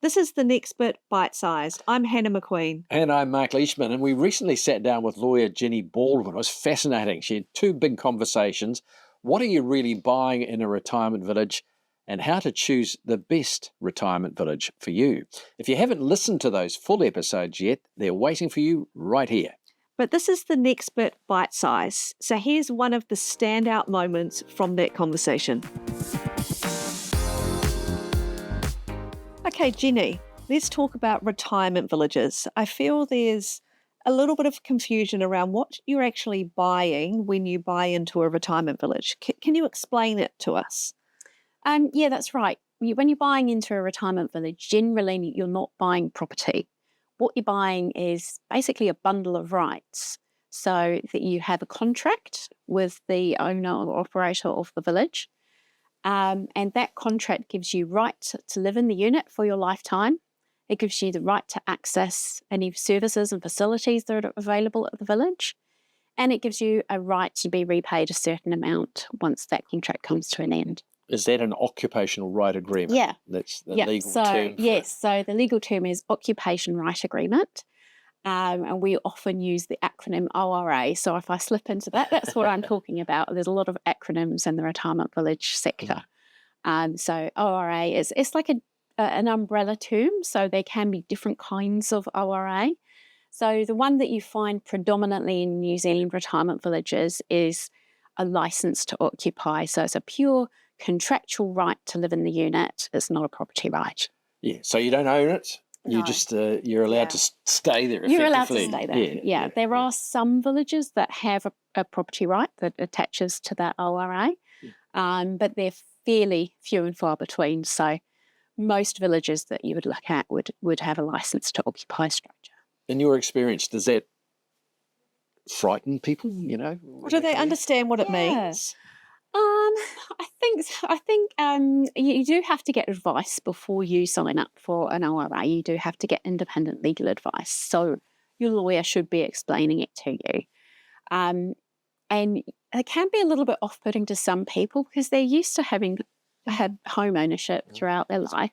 This is The Next Bit Bite-Sized. I'm Hannah McQueen. And I'm Mark Leishman, and we recently sat down with lawyer Jenny Baldwin. It was fascinating. She had two big conversations. What are you really buying in a retirement village, and how to choose the best retirement village for you? If you haven't listened to those full episodes yet, they're waiting for you right here. But this is The Next Bit Bite-Sized. So here's one of the standout moments from that conversation. Okay, Jenny, let's talk about retirement villages. I feel there's a little bit of confusion around what you're actually buying when you buy into a retirement village. Can you explain it to us? Yeah, that's right. When you're buying into a retirement village, generally you're not buying property. What you're buying is basically a bundle of rights. So that you have a contract with the owner or operator of the village. And that contract gives you right to live in the unit for your lifetime. It gives you the right to access any services and facilities that are available at the village. And it gives you a right to be repaid a certain amount once that contract comes to an end. Is that an occupational right agreement? Yeah. That's the legal term. Yes, so the legal term is occupation right agreement. And we often use the acronym ORA. So if I slip into that, that's what I'm talking about. There's a lot of acronyms in the retirement village sector. So ORA it's like an umbrella term. So there can be different kinds of ORA. So the one that you find predominantly in New Zealand retirement villages is a license to occupy. So it's a pure contractual right to live in the unit. It's not a property right. Yeah, so you don't own it. You just you're allowed to stay there. You're allowed to stay there. Yeah. There are some villages that have a property right that attaches to that ORA, but they're fairly few and far between. So most villages that you would look at would have a license to occupy structure. In your experience, does that frighten people? Or do they understand what it means? I think you do have to get advice before you sign up for an ORA. You do have to get independent legal advice. So your lawyer should be explaining it to you. And it can be a little bit off-putting to some people because they're used to having had home ownership throughout their life.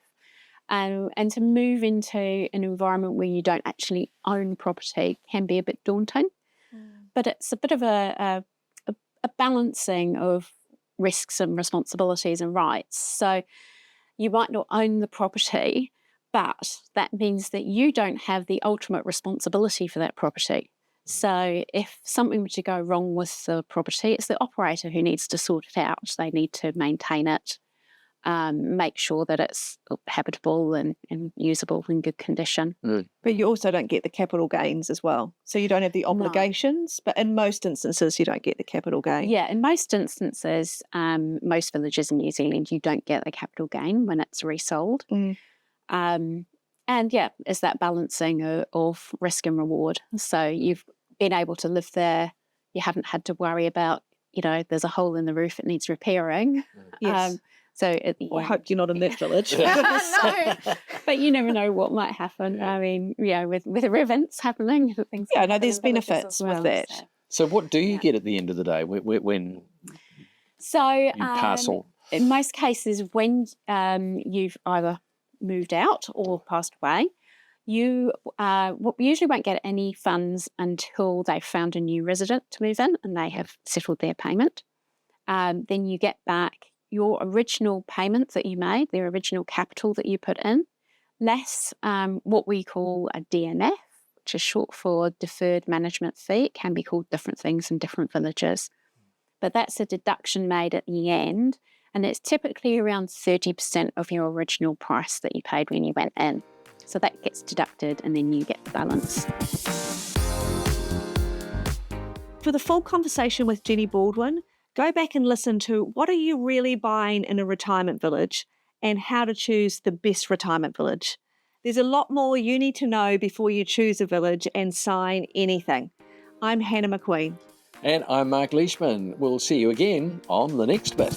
And to move into an environment where you don't actually own property can be a bit daunting. But it's a bit of a balancing of risks and responsibilities and rights. So you might not own the property, but that means that you don't have the ultimate responsibility for that property. So if something were to go wrong with the property, it's the operator who needs to sort it out. They need to maintain it, make sure that it's habitable and usable in good condition. But you also don't get the capital gains as well. So you don't have the obligations, but in most instances you don't get the capital gain. Yeah, in most instances, most villages in New Zealand, you don't get the capital gain when it's resold. And yeah, it's that balancing of risk and reward. So you've been able to live there. You haven't had to worry about, there's a hole in the roof, it needs repairing. Yes. I hope you're not in that village. No, but you never know what might happen. I mean, with events happening, things. Yeah, no, there's benefits with that. So what do you get at the end of the day when you pass on? In most cases, when you've either moved out or passed away, you usually won't get any funds until they've found a new resident to move in and they have settled their payment. Then you get back your original payment that you made, their original capital that you put in, less what we call a DMF, which is short for deferred management fee. It can be called different things in different villages. But that's a deduction made at the end, and it's typically around 30% of your original price that you paid when you went in. So that gets deducted and then you get the balance. For the full conversation with Jenny Baldwin, go back and listen to what are you really buying in a retirement village and how to choose the best retirement village. There's a lot more you need to know before you choose a village and sign anything. I'm Hannah McQueen. And I'm Mark Leishman. We'll see you again on The Next Bit.